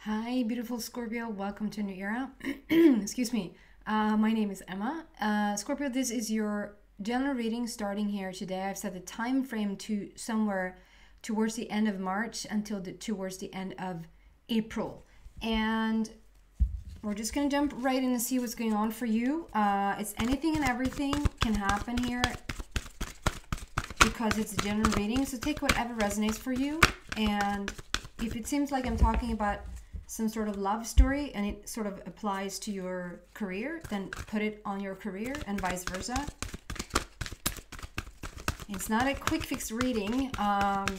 Hi, beautiful Scorpio. Welcome to a new era. Excuse me. My name is Emma. Scorpio, this is your general reading starting here today. I've set the time frame to somewhere towards the end of March until towards the end of April. And we're just going to jump right in and see what's going on for you. It's anything and everything can happen here because it's a general reading. So take whatever resonates for you. And if it seems like I'm talking about some sort of love story and it sort of applies to your career, then put it on your career and vice versa. It's not a quick fix reading.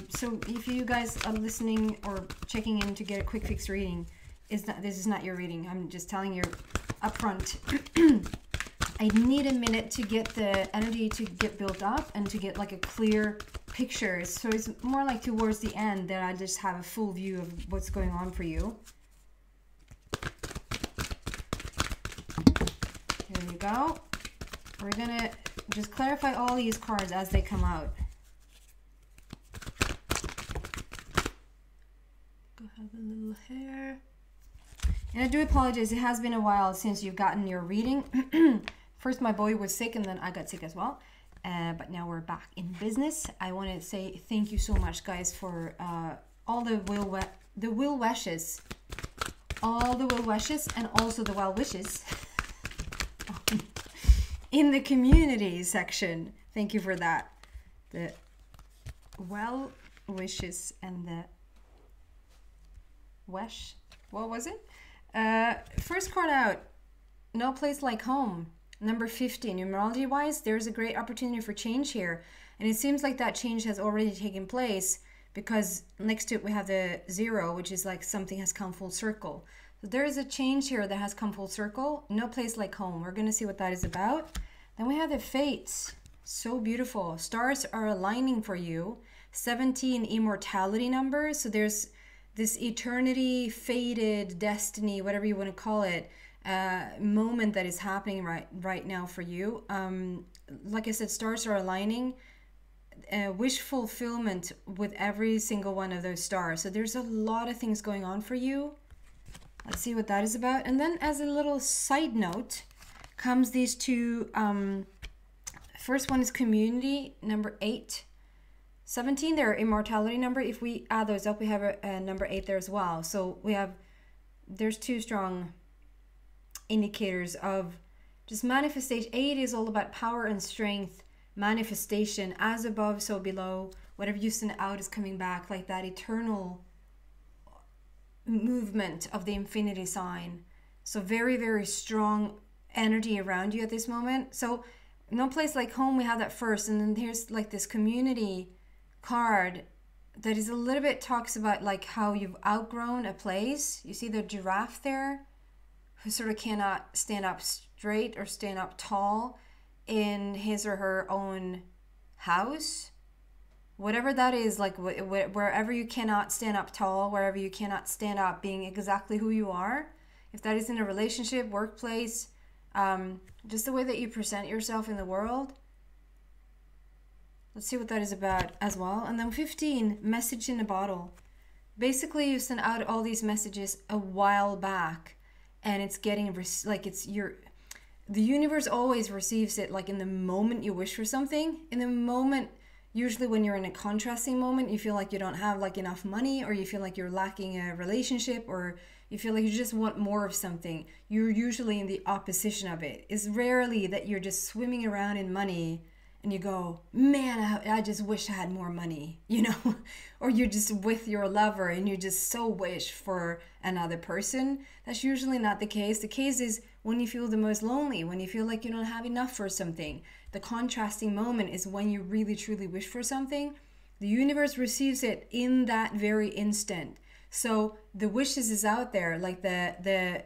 So if you guys are listening or checking in to get a quick fix reading, this is not your reading. I'm just telling you upfront. I need a minute to get the energy to get built up and to get like a clear picture. So it's more like towards the end that I just have a full view of what's going on for you. Here we go. We're gonna just clarify all these cards as they come out. Go have a little hair. And I do apologize, it has been a while since you've gotten your reading. First my boy was sick and then I got sick as well. But now we're back in business. I want to say thank you so much, guys, for all the will wishes. All the will wishes and also the well wishes in the community section. Thank you for that. The well wishes and the wish. What was it? First card out, No Place Like Home. Number 50, numerology wise, there's a great opportunity for change here. And it seems like that change has already taken place because next to it we have the 0, which is like something has come full circle. So there is a change here that has come full circle. No place like home. We're going to see what that is about. Then we have the fates. So beautiful. Stars are aligning for you. 17, immortality numbers. So there's this eternity, fated, destiny, whatever you want to call it, moment that is happening right now for you. Like I said, stars are aligning. Wish fulfillment with every single one of those stars. So there's a lot of things going on for you. Let's see what that is about. And then as a little side note comes these two. First one is community, number 8. 17, their immortality number. If we add those up, we have a number 8 there as well. So there's two strong indicators of just manifestation. 8 is all about power and strength, manifestation, as above so below. Whatever you send out is coming back, like that eternal movement of the infinity sign. So very, very strong energy around you at this moment. So No Place Like Home, we have that first, and then there's like this community card that is a little bit talks about like how you've outgrown a place. You see the giraffe there who sort of cannot stand up straight or stand up tall in his or her own house. Whatever that is, like wherever you cannot stand up tall, wherever you cannot stand up being exactly who you are. If that is in a relationship, workplace, just the way that you present yourself in the world. Let's see what that is about as well. And then 15, message in a bottle. Basically, you sent out all these messages a while back, and it's getting like the universe always receives it like in the moment you wish for something. In the moment, usually when you're in a contrasting moment, you feel like you don't have like enough money, or you feel like you're lacking a relationship, or you feel like you just want more of something. You're usually in the opposition of it. It's rarely that you're just swimming around in money and you go, man, I just wish I had more money, you know? Or you're just with your lover and you just so wish for another person. That's usually not the case. The case is when you feel the most lonely, when you feel like you don't have enough for something. The contrasting moment is when you really truly wish for something. The universe receives it in that very instant. So the wishes is out there, like the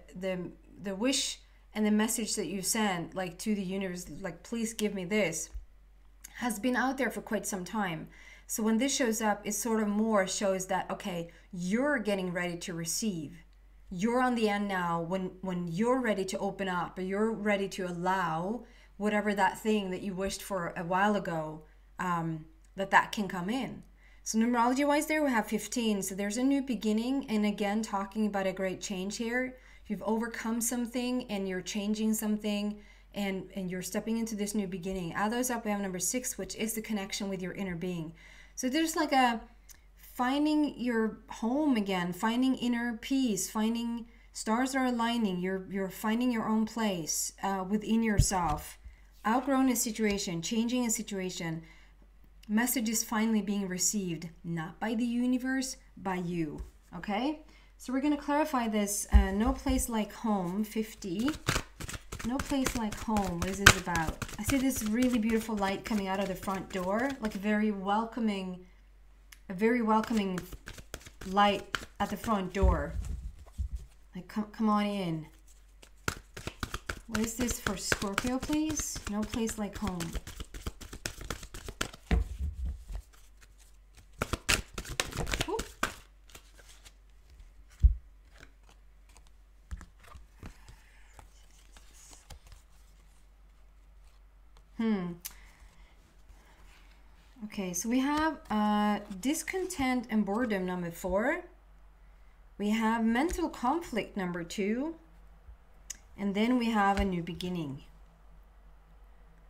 wish and the message that you send like to the universe, like please give me this, has been out there for quite some time. So when this shows up, it sort of more shows that, okay, you're getting ready to receive. You're on the end now when you're ready to open up, or you're ready to allow whatever that thing that you wished for a while ago, that can come in. So numerology wise there we have 15. So there's a new beginning, and again talking about a great change here. You've overcome something and you're changing something, and you're stepping into this new beginning. Add those up, we have number 6, which is the connection with your inner being. So there's like a finding your home again, finding inner peace, finding stars are aligning, you're finding your own place within yourself, outgrowing a situation, changing a situation. Message is finally being received, not by the universe, by you. Okay, so we're going to clarify this. No place like home, 50. No place like home. What is this about? I see this really beautiful light coming out of the front door, like a very welcoming light at the front door. Like, come on in. What is this for Scorpio, please? No place like home. Okay, so we have discontent and boredom, number 4. We have mental conflict, number 2. And then we have a new beginning.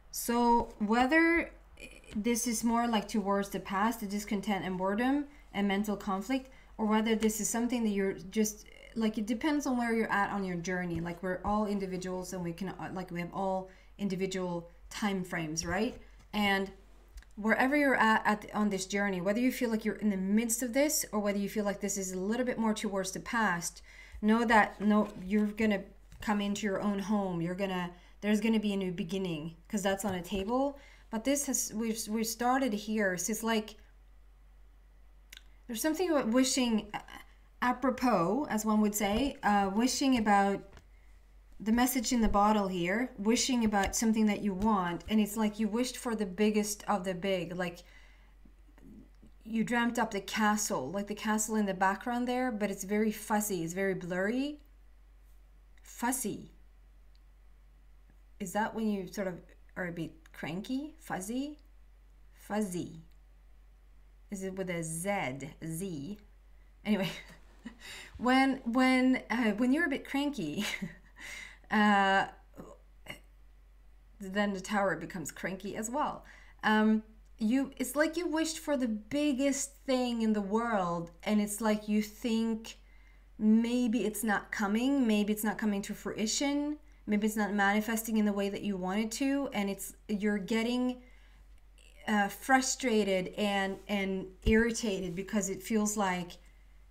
So whether this is more like towards the past, the discontent and boredom and mental conflict, or whether this is something that you're just, like, it depends on where you're at on your journey. Like, we're all individuals, and we can, like, we have all individual time frames, right? And wherever you're at on this journey, whether you feel like you're in the midst of this or whether you feel like this is a little bit more towards the past, know that you're gonna come into your own home. There's gonna be a new beginning, because that's on a table. But this has, we've started here, so it's like there's something about wishing apropos, as one would say, wishing about the message in the bottle here, wishing about something that you want, and it's like you wished for the biggest of the big. Like, you dreamt up the castle, like the castle in the background there, but it's very fuzzy, it's very blurry. Fuzzy. Is that when you sort of are a bit cranky? Fuzzy? Fuzzy. Is it with a Z? Anyway, when you're a bit cranky, then the tower becomes cranky as well. It's like you wished for the biggest thing in the world, and it's like you think maybe it's not coming to fruition, maybe it's not manifesting in the way that you wanted to, and you're getting frustrated and irritated because it feels like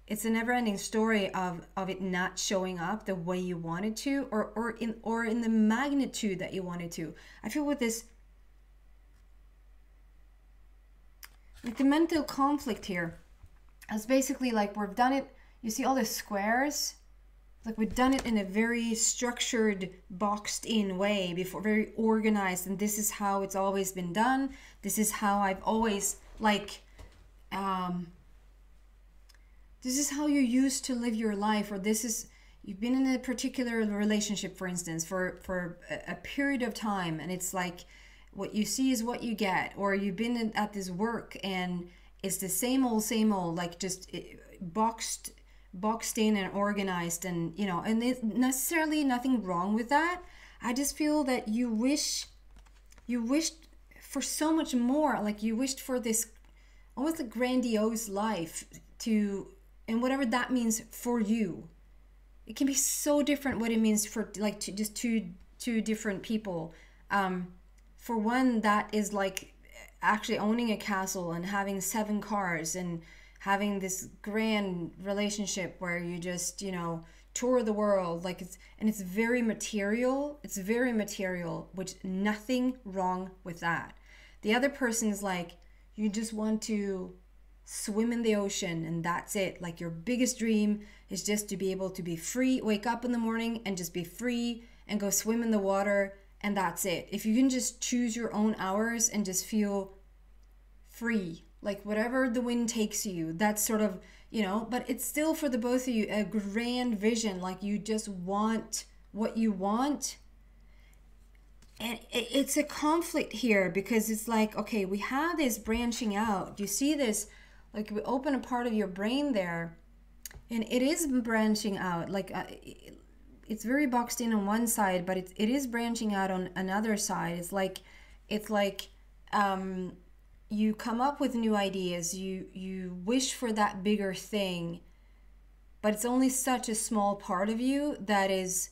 it's a never-ending story of it not showing up the way you wanted to, or in the magnitude that you wanted to. I feel with this, like the mental conflict here, it's basically like we've done it. You see all the squares? Like, we've done it in a very structured, boxed in way before, very organized, and this is how it's always been done. This is how I've always, like, this is how you used to live your life, or this is, you've been in a particular relationship, for instance, for a period of time, and it's like what you see is what you get, or you've been at this work and it's the same old, like just boxed in and organized, and and there's necessarily nothing wrong with that. I just feel that you wished for so much more, like you wished for this almost a grandiose life and whatever that means for you. It can be so different what it means for like just two different people. For one, that is like actually owning a castle and having 7 cars and having this grand relationship where you just, tour the world. Like it's very material. It's very material, which nothing wrong with that. The other person is like, you just want to swim in the ocean and that's it. Like your biggest dream is just to be able to be free, wake up in the morning and just be free and go swim in the water, and that's it. If you can just choose your own hours and just feel free, like whatever the wind takes you, that's sort of, but it's still for the both of you a grand vision. Like you just want what you want. And it's a conflict here because it's like, okay, we have this branching out. You see this like we open a part of your brain there, and it is branching out. Like it's very boxed in on one side, but it is branching out on another side. It's like you come up with new ideas, you wish for that bigger thing, but it's only such a small part of you that is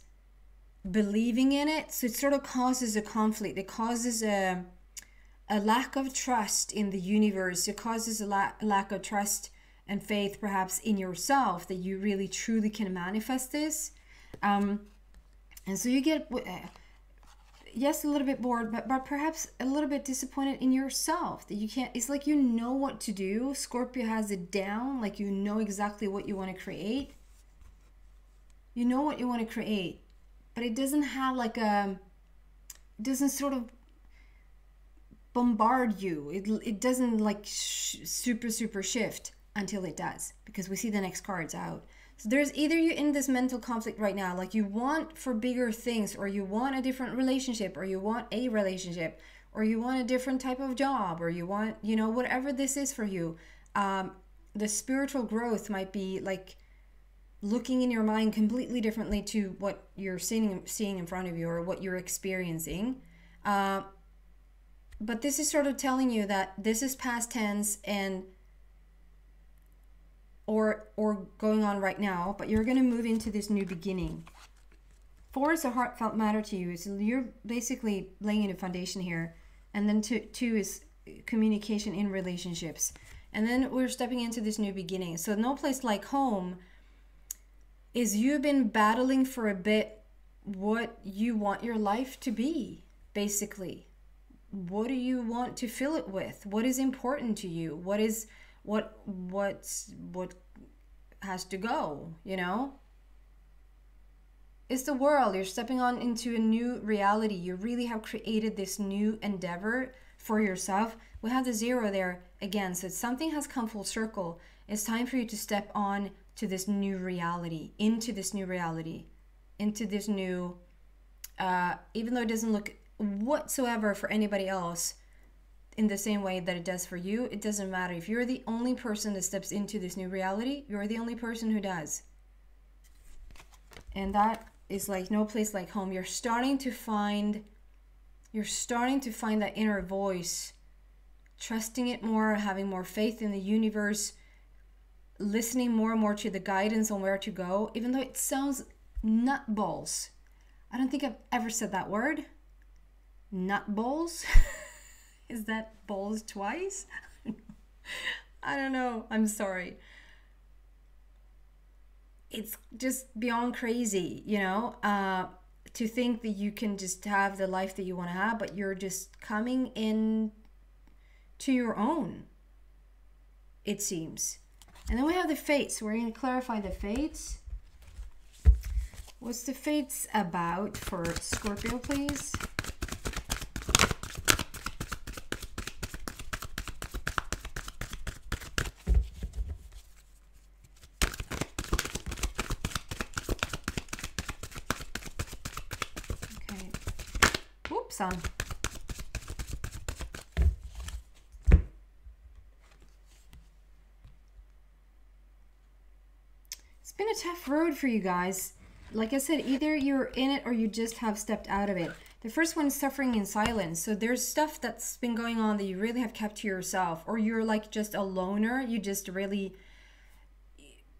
believing in it. So it sort of causes a conflict. It causes a lack of trust in the universe. It causes a lack of trust and faith perhaps in yourself that you really truly can manifest this. And so you get, yes, a little bit bored, but perhaps a little bit disappointed in yourself that you can't. It's like you know what to do. Scorpio has it down, like you know exactly what you want to create. You know what you want to create, but it doesn't have like it doesn't sort of bombard you. It doesn't like super shift until it does, because we see the next cards out. So there's either you in this mental conflict right now, like you want for bigger things, or you want a different relationship, or you want a relationship, or you want a different type of job, or you want, you know, whatever this is for you. The spiritual growth might be like looking in your mind completely differently to what you're seeing in front of you, or what you're experiencing. But this is sort of telling you that this is past tense and or going on right now, but you're going to move into this new beginning. 4 is a heartfelt matter to you. So you're basically laying a foundation here. And then 2 is communication in relationships. And then we're stepping into this new beginning. So no place like home is you've been battling for a bit what you want your life to be, basically. What do you want to fill it with? What is important to you? What has to go, you know? It's the world. You're stepping on into a new reality. You really have created this new endeavor for yourself. We have the 0 there again, so something has come full circle. It's time for you to step on to this new reality, into this new reality, into this new, even though it doesn't look whatsoever for anybody else in the same way that it does for you, it doesn't matter. If you're the only person that steps into this new reality, you're the only person who does. And that is like no place like home. You're starting to find that inner voice, trusting it more, having more faith in the universe, listening more and more to the guidance on where to go, even though it sounds nutballs. I don't think I've ever said that word. Nutballs? Is that balls twice? I don't know. I'm sorry. It's just beyond crazy, you know, to think that you can just have the life that you want to have, but you're just coming in to your own, it seems. And then we have the fates. We're going to clarify the fates. What's the fates about for Scorpio, please? On. It's been a tough road for you guys. Like I said, either you're in it or you just have stepped out of it. The first one is suffering in silence. So there's stuff that's been going on that you really have kept to yourself, or you're like just a loner. You just really,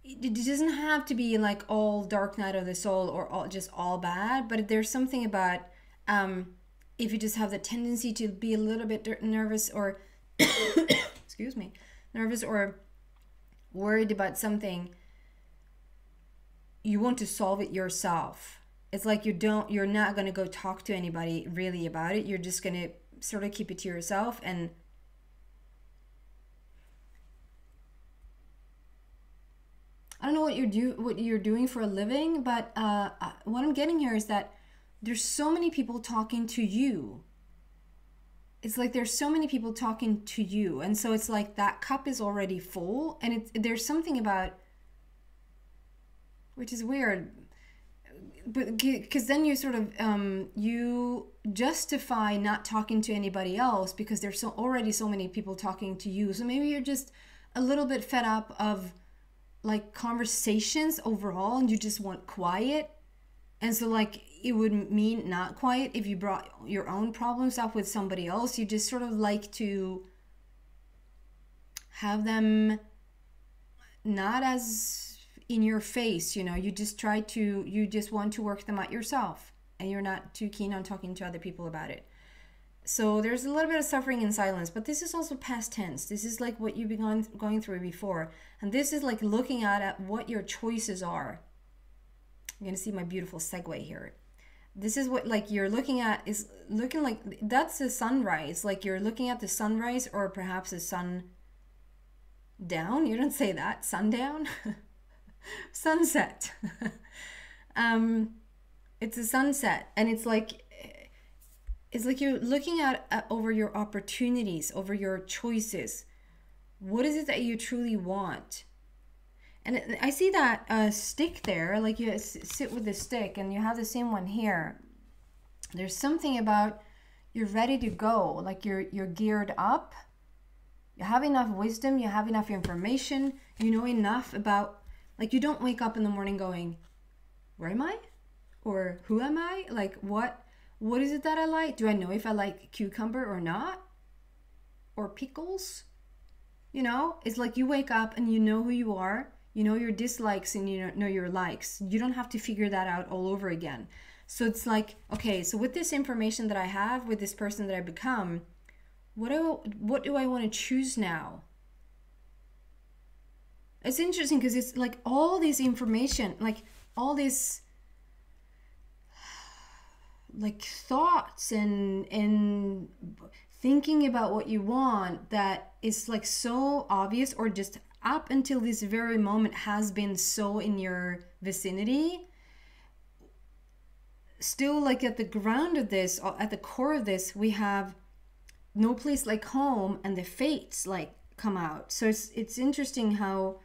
it doesn't have to be like all dark night of the soul or just all bad, but there's something about if you just have the tendency to be a little bit nervous or excuse me, nervous or worried about something, you want to solve it yourself. It's like you're not going to go talk to anybody really about it. You're just going to sort of keep it to yourself. And I don't know what you're doing for a living, but what I'm getting here is that there's so many people talking to you. It's like there's so many people talking to you. And so it's like that cup is already full. And there's something about, which is weird, but because then you sort of, you justify not talking to anybody else because there's already so many people talking to you. So maybe you're just a little bit fed up of like conversations overall, and you just want quiet. And so like it would mean not quiet if you brought your own problems up with somebody else. You just sort of like to have them not as in your face, you know. You just want to work them out yourself, and you're not too keen on talking to other people about it. So there's a little bit of suffering in silence, but this is also past tense. This is like what you've been going through before. And this is like looking at what your choices are. You're going to see my beautiful segue here. This is what like you're looking at, is looking like that's the sunrise. Like you're looking at the sunrise, or perhaps the sun down. You don't say that. Sundown? Sunset. It's a sunset, and it's like you're looking at over your opportunities, over your choices. What is it that you truly want? And I see that stick there, like you sit with the stick, and you have the same one here. There's something about you're ready to go, like you're geared up. You have enough wisdom, you have enough information, you know enough about, like you don't wake up in the morning going, where am I? Or who am I? Like what is it that I like? Do I know if I like cucumber or not? Or pickles? You know, it's like you wake up and you know who you are. You know your dislikes and you know your likes. You don't have to figure that out all over again. So it's like, okay, so with this information that I have, with this person that I become, what do I want to choose now? It's interesting because it's like all this information, like all this like thoughts and thinking about what you want that is like so obvious, or just up until this very moment has been so in your vicinity. Still, like at the ground of this, at the core of this, we have no place like home, and the fates like come out. So it's interesting how,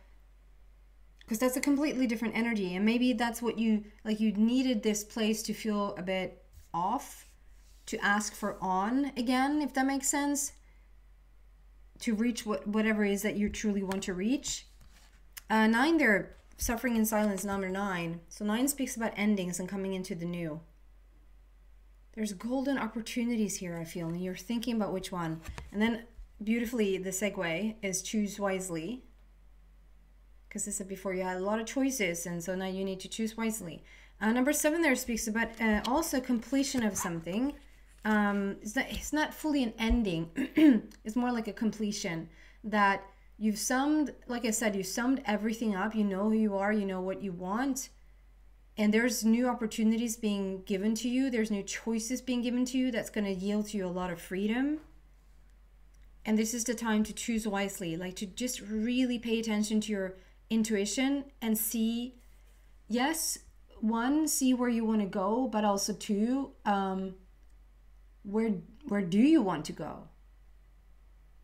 because that's a completely different energy, and maybe that's what you needed this place to feel a bit off, to ask for on again, if that makes sense, to reach whatever it is that you truly want to reach. 9 there, suffering in silence, number 9. So 9 speaks about endings and coming into the new. There's golden opportunities here, I feel, and you're thinking about which one. And then beautifully, the segue is choose wisely, because I said before you had a lot of choices, and so now you need to choose wisely. Number 7 there speaks about also completion of something. It's not fully an ending. It's more like a completion, that you've summed, like I said, you summed everything up. You know who you are, you know what you want, and there's new opportunities being given to you. There's new choices being given to you that's going to yield to you a lot of freedom. And this is the time to choose wisely, like to just really pay attention to your intuition and see, yes, 1, see where you want to go, but also 2, where do you want to go?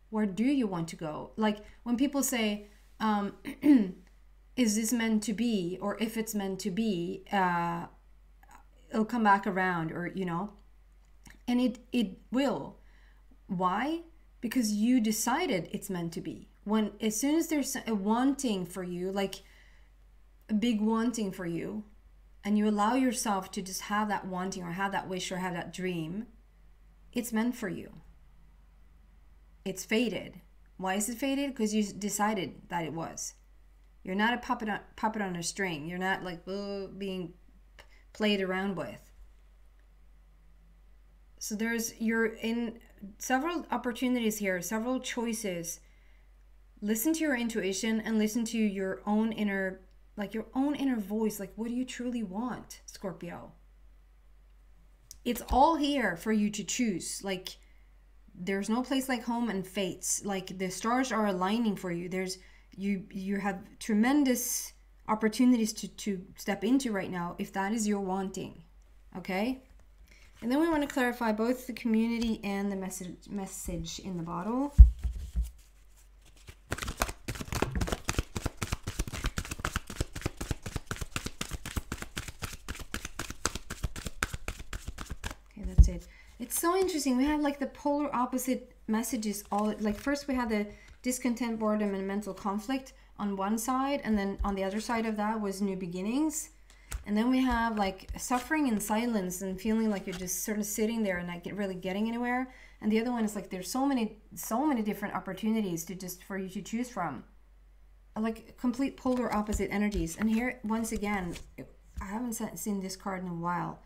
Where do you want to go? Like when people say, is this meant to be? Or if it's meant to be, it'll come back around, or, you know, and it will. Why? Because you decided it's meant to be. As soon as there's a wanting for you, like a big wanting for you, and you allow yourself to just have that wanting, or have that wish, or have that dream, it's meant for you. It's fated. Why is it fated? Because you decided that it was. You're not a puppet on a string. You're not like being played around with. So you're in several opportunities here, several choices. Listen to your intuition and listen to your own inner, like your own inner voice. Like, what do you truly want, Scorpio? It's all here for you to choose. Like, there's no place like home and fates. Like, the stars are aligning for you. You have tremendous opportunities to step into right now, if that is your wanting. Okay? And then we want to clarify both the community and the message in the bottle. It's so interesting. We have like the polar opposite messages. All like first we had the discontent, boredom, and mental conflict on one side, and then on the other side of that was new beginnings. And then we have like suffering in silence and feeling like you're just sort of sitting there and not really getting anywhere. And the other one is like there's so many different opportunities to just for you to choose from, like complete polar opposite energies. And here once again, I haven't seen this card in a while.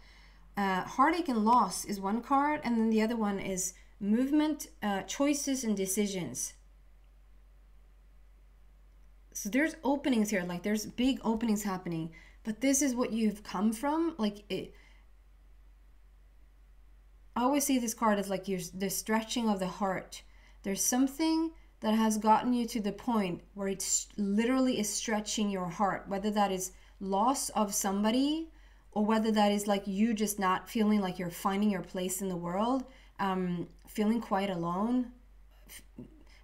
Heartache and Loss is one card, and then the other one is movement, choices, and decisions. So there's openings here, like there's big openings happening, but this is what you've come from. Like it, I always see this card as like the stretching of the heart. There's something that has gotten you to the point where it's literally is stretching your heart, whether that is loss of somebody or whether that is like you just not feeling like you're finding your place in the world, feeling quite alone.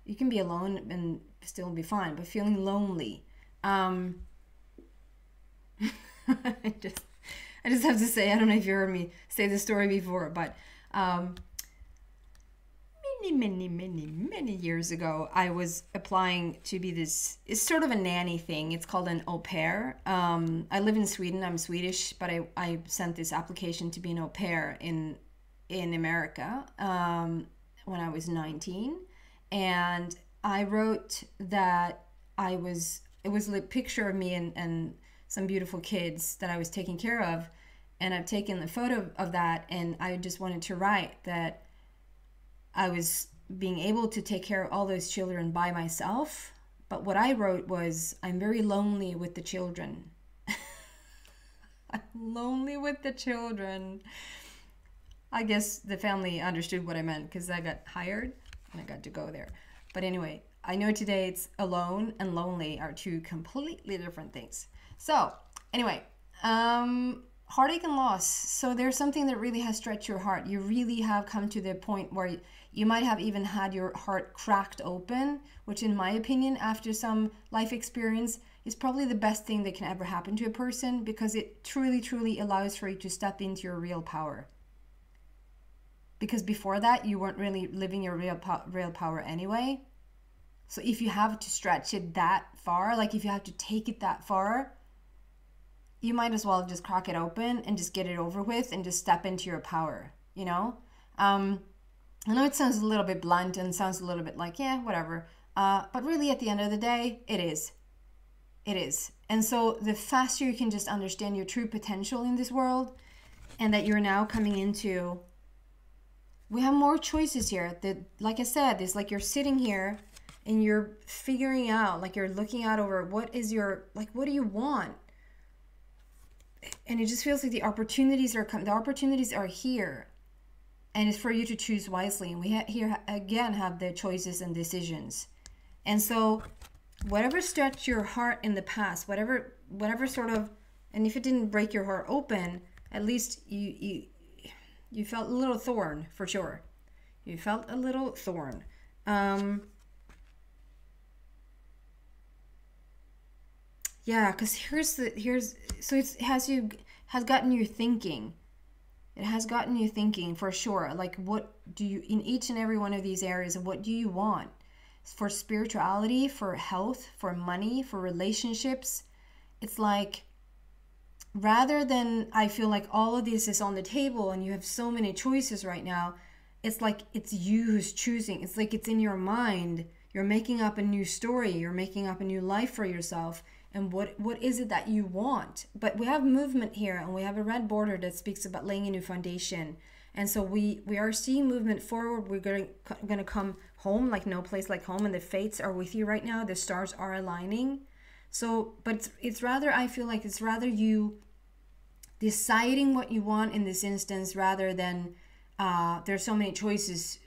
You can be alone and still be fine, but feeling lonely. I just have to say, I don't know if you heard me say this story before, but many years ago, I was applying to be this, it's sort of a nanny thing. It's called an au pair. I live in Sweden. I'm Swedish, but I sent this application to be an au pair in America when I was 19. And I wrote that it was a picture of me and some beautiful kids that I was taking care of. And I've taken a photo of that, and I just wanted to write that I was being able to take care of all those children by myself. But what I wrote was, I'm very lonely with the children. I'm lonely with the children. I guess the family understood what I meant because I got hired and I got to go there. But anyway, I know today it's alone and lonely are two completely different things. So anyway, heartache and loss. So there's something that really has stretched your heart. You really have come to the point where you might have even had your heart cracked open, which in my opinion, after some life experience, is probably the best thing that can ever happen to a person, because it truly, truly allows for you to step into your real power. Because before that, you weren't really living your real power anyway. So if you have to stretch it that far, like if you have to take it that far, you might as well just crack it open and just get it over with and just step into your power, you know? I know it sounds a little bit blunt and sounds a little bit like, yeah, whatever. But really at the end of the day, it is. It is. And so the faster you can just understand your true potential in this world, and that you're now coming into, we have more choices here. That, like I said, it's like you're sitting here and you're figuring out, like you're looking out over what is your, like, what do you want? And it just feels like the opportunities are here, and it's for you to choose wisely. And we here again have the choices and decisions. And so whatever stretched your heart in the past, whatever sort of, and if it didn't break your heart open, at least you felt a little thorn, for sure. You felt a little thorn. Yeah, because so it has gotten you thinking. It has gotten you thinking for sure. Like, what do you, in each and every one of these areas, what do you want? For spirituality, for health, for money, for relationships. It's like, rather than, I feel like all of this is on the table and you have so many choices right now, it's like it's you who's choosing. It's like it's in your mind. You're making up a new story. You're making up a new life for yourself. And what is it that you want? But we have movement here, and we have a red border that speaks about laying a new foundation. And so we are seeing movement forward. We're going to come home, like no place like home, and the fates are with you right now. The stars are aligning. So, but it's rather, I feel like it's rather you deciding what you want in this instance, rather than there's so many choices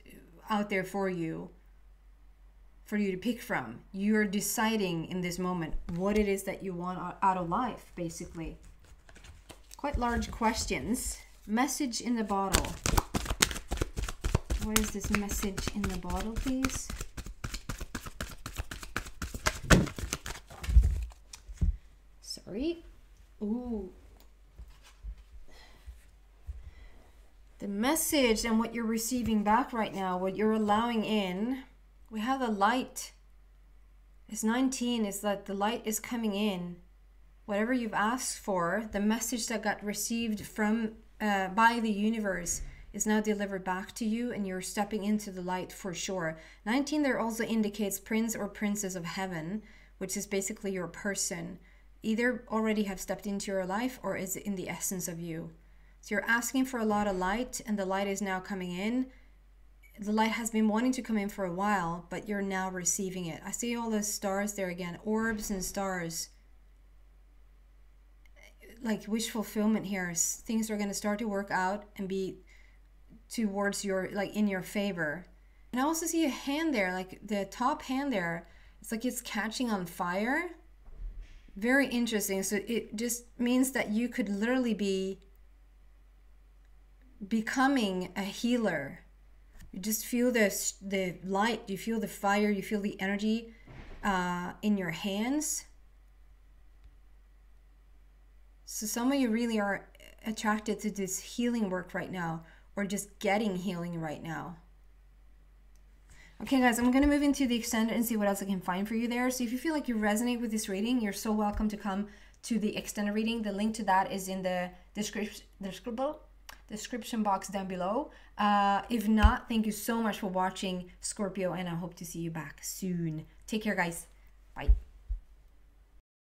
out there for you to pick from. You're deciding in this moment what it is that you want out of life, basically. Quite large questions. Message in the bottle. What is this message in the bottle, please? Sorry. Ooh. The message and what you're receiving back right now, what you're allowing in. We have a light is 19 is that the light is coming in. Whatever you've asked for, the message that got received from by the universe is now delivered back to you, and you're stepping into the light for sure. 19 there also indicates prince or princess of heaven, which is basically your person. Either already have stepped into your life or is in the essence of you. So you're asking for a lot of light, and the light is now coming in. The light has been wanting to come in for a while, but you're now receiving it. I see all the stars there again, orbs and stars. Like wish fulfillment here. Things are going to start to work out and be towards your, like in your favor. And I also see a hand there, like the top hand there. It's like it's catching on fire. Very interesting. So it just means that you could literally be becoming a healer. You just feel the light, you feel the fire, you feel the energy in your hands. So some of you really are attracted to this healing work right now, or just getting healing right now. Okay guys, I'm going to move into the extended and see what else I can find for you there. So if you feel like you resonate with this reading, you're so welcome to come to the extended reading. The link to that is in the description box down below. If not, thank you so much for watching, Scorpio, and I hope to see you back soon. Take care guys. Bye.